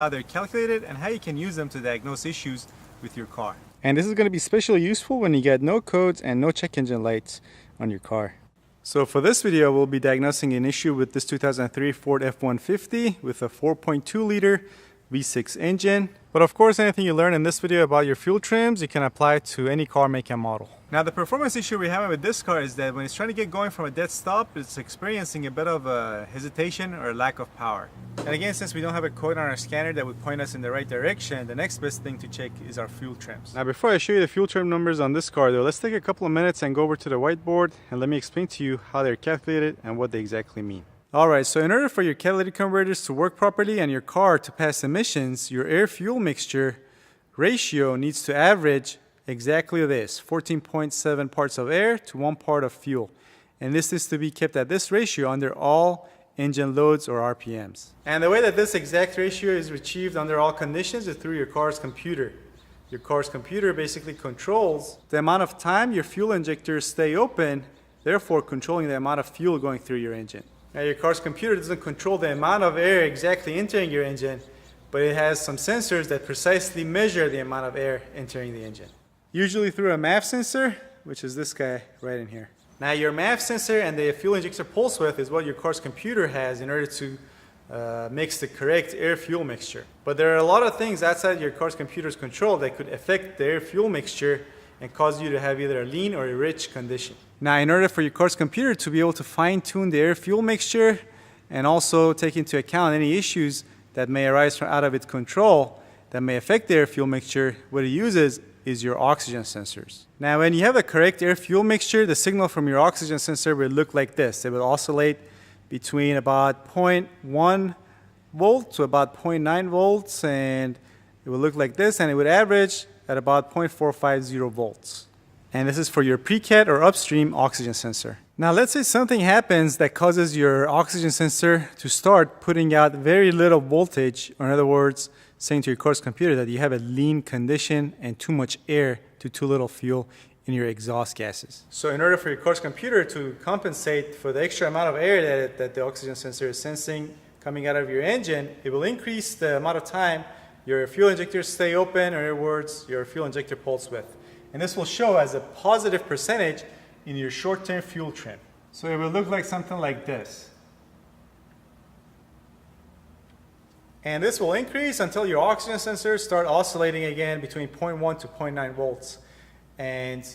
how they're calculated and how you can use them to diagnose issues with your car. And this is going to be especially useful when you get no codes and no check engine lights on your car. So for this video, we'll be diagnosing an issue with this 2003 Ford F-150 with a 4.2 liter V6 engine. But of course, anything you learn in this video about your fuel trims, you can apply to any car make and model. Now the performance issue we're having with this car is that when it's trying to get going from a dead stop, it's experiencing a bit of a hesitation or lack of power. And again, since we don't have a code on our scanner that would point us in the right direction, the next best thing to check is our fuel trims. Now before I show you the fuel trim numbers on this car though, let's take a couple of minutes and go over to the whiteboard and let me explain to you how they're calculated and what they exactly mean. Alright, so in order for your catalytic converters to work properly and your car to pass emissions, your air-fuel mixture ratio needs to average exactly this, 14.7 parts of air to 1 part of fuel. And this is to be kept at this ratio under all engine loads or RPMs. And the way that this exact ratio is achieved under all conditions is through your car's computer. Your car's computer basically controls the amount of time your fuel injectors stay open, therefore controlling the amount of fuel going through your engine. Now your car's computer doesn't control the amount of air exactly entering your engine, but it has some sensors that precisely measure the amount of air entering the engine. Usually through a MAF sensor, which is this guy right in here. Now your MAF sensor and the fuel injector pulse width is what your car's computer has in order to mix the correct air-fuel mixture. But there are a lot of things outside your car's computer's control that could affect the air-fuel mixture and cause you to have either a lean or a rich condition. Now, in order for your car's computer to be able to fine-tune the air-fuel mixture and also take into account any issues that may arise from out of its control that may affect the air-fuel mixture, what it uses is your oxygen sensors. Now, when you have the correct air-fuel mixture, the signal from your oxygen sensor will look like this. It will oscillate between about 0.1 volt to about 0.9 volts, and it will look like this, and it would average at about 0.450 volts. And this is for your precat or upstream oxygen sensor. Now let's say something happens that causes your oxygen sensor to start putting out very little voltage, or in other words, saying to your car's computer that you have a lean condition and too much air to too little fuel in your exhaust gases. So in order for your car's computer to compensate for the extra amount of air that the oxygen sensor is sensing coming out of your engine, it will increase the amount of time your fuel injectors stay open, or in other words, your fuel injector pulse width. And this will show as a positive percentage in your short-term fuel trim. So it will look like something like this. And this will increase until your oxygen sensors start oscillating again between 0.1 to 0.9 volts. And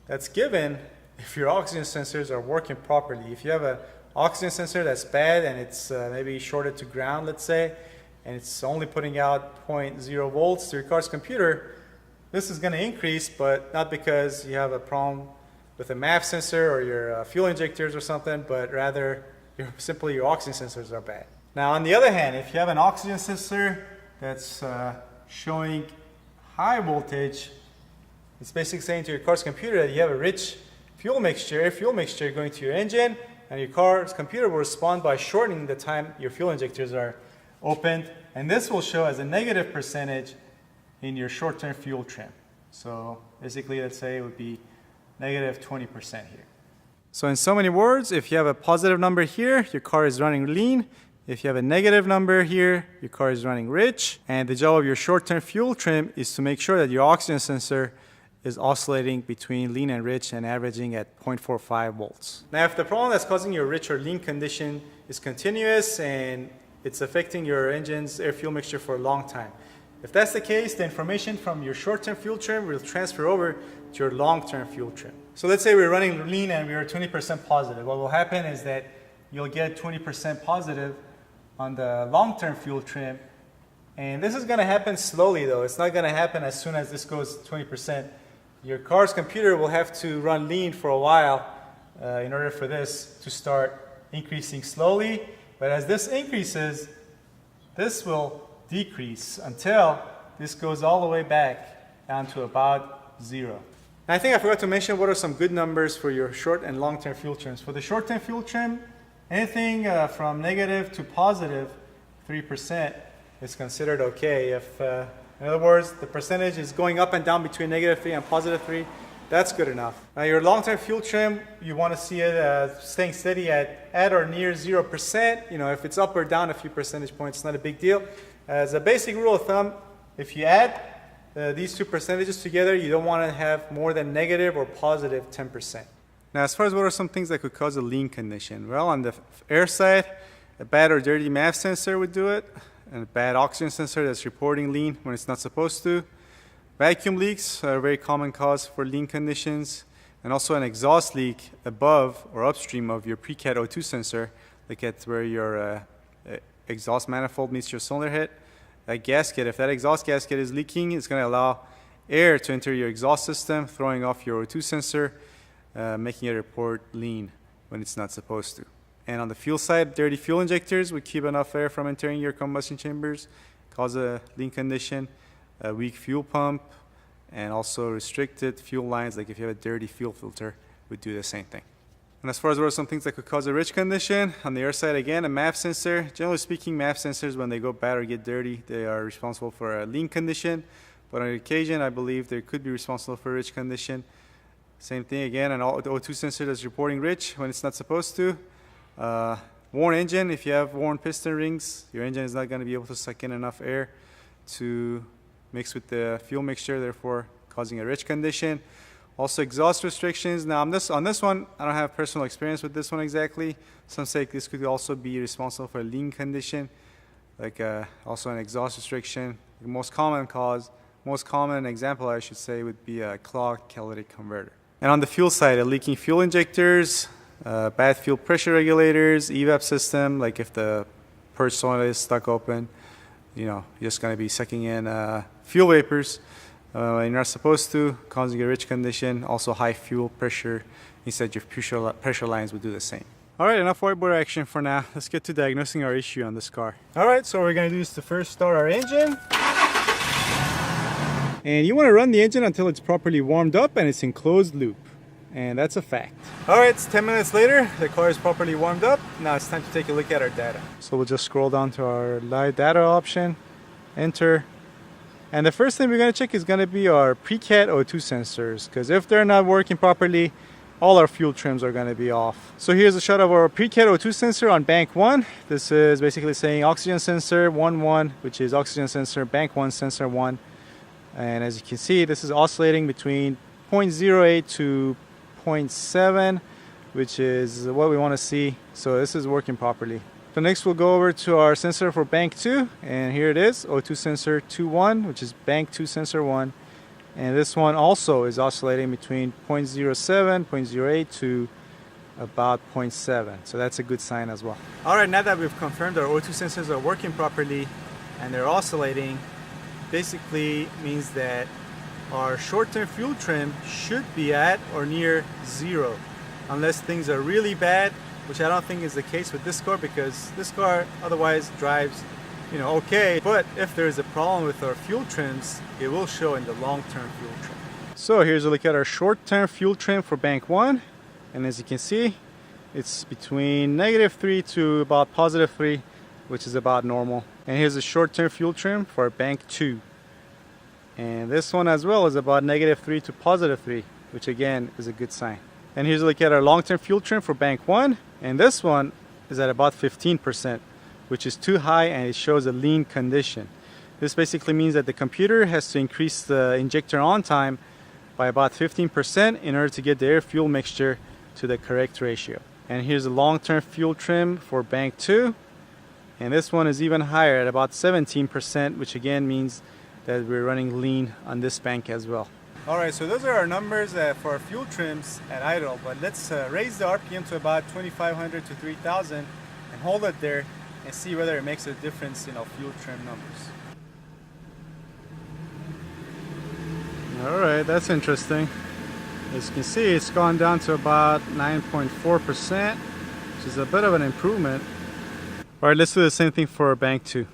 that's given if your oxygen sensors are working properly. If you have an oxygen sensor that's bad and it's maybe shorted to ground, let's say, and it's only putting out 0.0 volts to your car's computer, this is going to increase, but not because you have a problem with a MAF sensor or your fuel injectors or something, but rather simply your oxygen sensors are bad. Now on the other hand, if you have an oxygen sensor that's showing high voltage, it's basically saying to your car's computer that you have a rich fuel mixture, air-fuel mixture going to your engine, and your car's computer will respond by shortening the time your fuel injectors are opened, and this will show as a negative percentage in your short-term fuel trim. So basically, let's say it would be negative 20% here. So in so many words, if you have a positive number here, your car is running lean. If you have a negative number here, your car is running rich. And the job of your short-term fuel trim is to make sure that your oxygen sensor is oscillating between lean and rich and averaging at 0.45 volts. Now, if the problem that's causing your rich or lean condition is continuous and it's affecting your engine's air-fuel mixture for a long time, if that's the case, the information from your short-term fuel trim will transfer over to your long-term fuel trim. So let's say we're running lean and we're 20% positive. What will happen is that you'll get 20% positive on the long-term fuel trim. And this is going to happen slowly though. It's not going to happen as soon as this goes 20%. Your car's computer will have to run lean for a while in order for this to start increasing slowly. But as this increases, this will decrease until this goes all the way back down to about 0. And I think I forgot to mention what are some good numbers for your short and long-term fuel trims. For the short-term fuel trim, anything from negative to positive 3% is considered okay. If, in other words, the percentage is going up and down between negative 3 and positive 3, that's good enough. Now your long-term fuel trim, you want to see it staying steady at or near 0%. You know, if it's up or down a few percentage points, it's not a big deal. As a basic rule of thumb, if you add these two percentages together, you don't want to have more than negative or positive 10%. Now, as far as what are some things that could cause a lean condition? Well, on the air side, a bad or dirty MAF sensor would do it, and a bad oxygen sensor that's reporting lean when it's not supposed to. Vacuum leaks are a very common cause for lean conditions, and also an exhaust leak above or upstream of your precat O2 sensor, like at where your exhaust manifold meets your cylinder head. That gasket, if that exhaust gasket is leaking, it's going to allow air to enter your exhaust system, throwing off your O2 sensor, making it report lean when it's not supposed to. And on the fuel side, dirty fuel injectors would keep enough air from entering your combustion chambers, cause a lean condition. A weak fuel pump, and also restricted fuel lines, like if you have a dirty fuel filter, would do the same thing. And as far as what are some things that could cause a rich condition, on the air side again, a MAF sensor. Generally speaking, MAF sensors, when they go bad or get dirty, they are responsible for a lean condition. But on occasion, I believe they could be responsible for a rich condition. Same thing again, an O2 sensor that's reporting rich when it's not supposed to. Worn engine, if you have worn piston rings, your engine is not going to be able to suck in enough air to mix with the fuel mixture, therefore causing a rich condition. Also exhaust restrictions. Now on this one, I don't have personal experience with this one exactly. Some say this could also be responsible for a lean condition, like also an exhaust restriction. The most common example I should say would be a clogged catalytic converter. And on the fuel side, leaking fuel injectors, bad fuel pressure regulators, evap system, like if the purge solenoid is stuck open, you're just going to be sucking in fuel vapors when you're not supposed to, causing a rich condition. Also high fuel pressure inside your pressure lines would do the same. All right, enough whiteboard action for now. Let's get to diagnosing our issue on this car. All right, so what we're going to do is to first start our engine. And you want to run the engine until it's properly warmed up and it's in closed loop. And that's a fact. All right, it's 10 minutes later. The car is properly warmed up. Now it's time to take a look at our data. So we'll just scroll down to our live data option, enter. And the first thing we're going to check is going to be our precat O2 sensors, because if they're not working properly, all our fuel trims are going to be off. So here's a shot of our precat O2 sensor on bank 1. This is basically saying oxygen sensor 1, which is oxygen sensor bank 1 sensor 1. And as you can see, this is oscillating between 0.08 to 0.7, which is what we want to see. So this is working properly. So next we'll go over to our sensor for bank 2, and here it is, O2 sensor 2.1, which is bank 2 sensor 1. And this one also is oscillating between 0.07, 0.08 to about 0.7. So that's a good sign as well. All right, now that we've confirmed our O2 sensors are working properly and they're oscillating, basically means that our short-term fuel trim should be at or near 0, unless things are really bad, which I don't think is the case with this car, because this car otherwise drives okay. But if there is a problem with our fuel trims, it will show in the long-term fuel trim. So here's a look at our short-term fuel trim for bank 1, and as you can see, it's between -3 to about +3, which is about normal. And here's a short-term fuel trim for bank 2. And this one as well is about -3 to +3, which again is a good sign. And here's a look at our long-term fuel trim for bank 1. And this one is at about 15%, which is too high, and it shows a lean condition. This basically means that the computer has to increase the injector on time by about 15% in order to get the air-fuel mixture to the correct ratio. And here's a long-term fuel trim for bank 2. And this one is even higher at about 17%, which again means that we're running lean on this bank as well. All right, so those are our numbers for our fuel trims at idle, but let's raise the RPM to about 2,500 to 3,000 and hold it there and see whether it makes a difference in our fuel trim numbers. All right, that's interesting. As you can see, it's gone down to about 9.4%, which is a bit of an improvement. All right, let's do the same thing for bank 2.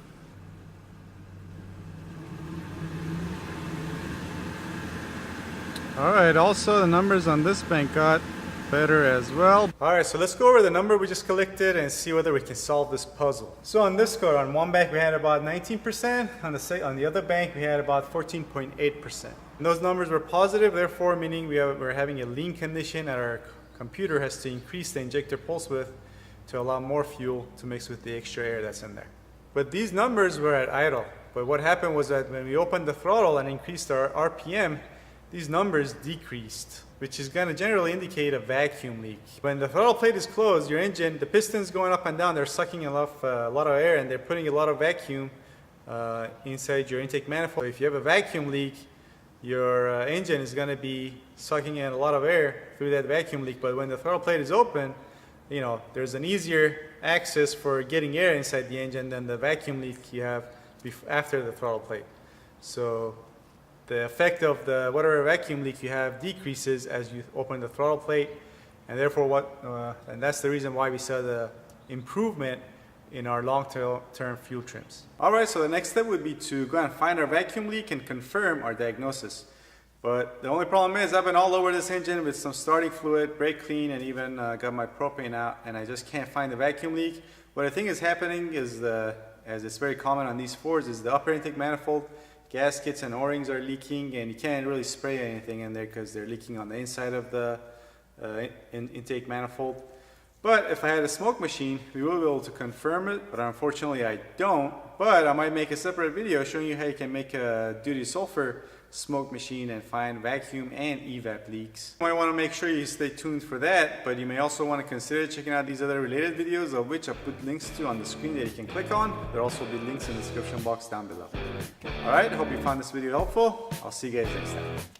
Alright, also the numbers on this bank got better as well. Alright, so let's go over the number we just collected and see whether we can solve this puzzle. So on this car, on one bank we had about 19%, on the other bank we had about 14.8%. And those numbers were positive, therefore meaning we're having a lean condition, and our computer has to increase the injector pulse width to allow more fuel to mix with the extra air that's in there. But these numbers were at idle. But what happened was that when we opened the throttle and increased our RPM, these numbers decreased, which is going to generally indicate a vacuum leak. When the throttle plate is closed, your engine, the pistons going up and down, they're sucking a lot of air and they're putting a lot of vacuum inside your intake manifold. If you have a vacuum leak, your engine is going to be sucking in a lot of air through that vacuum leak. But when the throttle plate is open, you know, there's an easier access for getting air inside the engine than the vacuum leak you have after the throttle plate. So the effect of the whatever vacuum leak you have decreases as you open the throttle plate, and therefore and that's the reason why we saw the improvement in our long-term fuel trims. Alright, so the next step would be to go and find our vacuum leak and confirm our diagnosis. But the only problem is I've been all over this engine with some starting fluid, brake clean, and even got my propane out, and I just can't find the vacuum leak. What I think is happening is, as it's very common on these Fords, is the upper intake manifold gaskets and O-rings are leaking, and you can't really spray anything in there because they're leaking on the inside of the intake manifold. But if I had a smoke machine, we will be able to confirm it, but unfortunately I don't. But I might make a separate video showing you how you can make a duty sulfur smoke machine and find vacuum and evap leaks. You might want to make sure you stay tuned for that, but you may also want to consider checking out these other related videos, of which I put links to on the screen that you can click on. There will also be links in the description box down below. Alright, I hope you found this video helpful. I'll see you guys next time.